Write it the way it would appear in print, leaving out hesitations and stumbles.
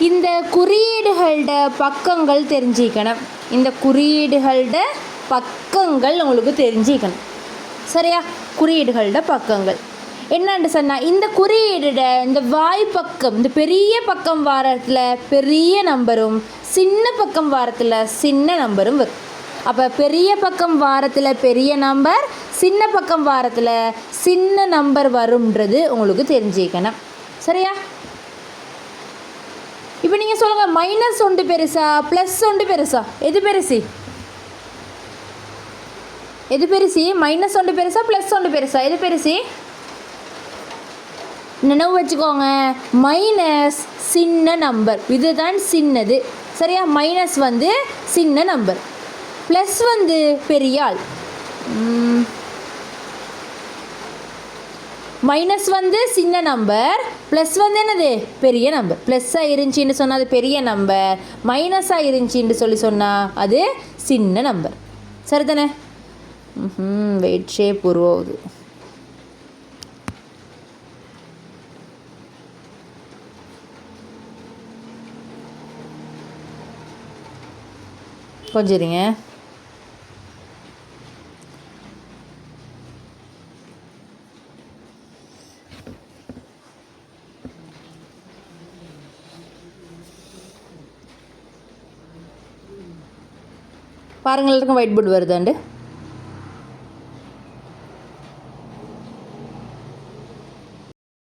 இந்த குறியீடுகளோட பக்கங்கள் தெரிஞ்சிக்கணும். இந்த குறியீடுகளோட பக்கங்கள் உங்களுக்கு தெரிஞ்சிக்கணும். சரியா? குறியீடுகளோட பக்கங்கள் என்னன்னு சொன்னால், இந்த குறியீடோட இந்த வாய்ப்பக்கம், இந்த பெரிய பக்கம் வாரத்தில் பெரிய நம்பரும் சின்ன பக்கம் வாரத்தில் சின்ன நம்பரும் வரும். அப்போ பெரிய பக்கம் வாரத்தில் பெரிய நம்பர், சின்ன பக்கம் வாரத்தில் சின்ன நம்பர் வரும்ன்றது உங்களுக்கு தெரிஞ்சிக்கணும். சரியா? இப்போ நீங்கள் சொல்லுங்கள், மைனஸ் ஒன்று பெருசா ப்ளஸ் ஒன்று பெருசா? எது பெருசு? எது பெருசு? மைனஸ் ஒன்று பெருசா ப்ளஸ் ஒன்று பெருசா? எது பெருசு? நினைவு வச்சுக்கோங்க, மைனஸ் சின்ன நம்பர், இதுதான் சின்னது. சரியா? மைனஸ் வந்து சின்ன நம்பர், ப்ளஸ் வந்து பெரிய ஆள். மைனஸ் வந்து சின்ன நம்பர், ப்ளஸ் வந்து என்னது? பெரிய நம்பர். ப்ளஸ்ஸாக இருந்துச்சின்னு சொன்னால் அது பெரிய நம்பர், மைனஸாக இருந்துச்சின்னு சொன்னால் அது சின்ன நம்பர். சரி தானே? வெயிட் ஷேப் உருவாகுது. கொஞ்சம் இருங்க. பாருங்கள், எல்லாருக்கும் ஒயிட் போர்டு வருதாண்டு.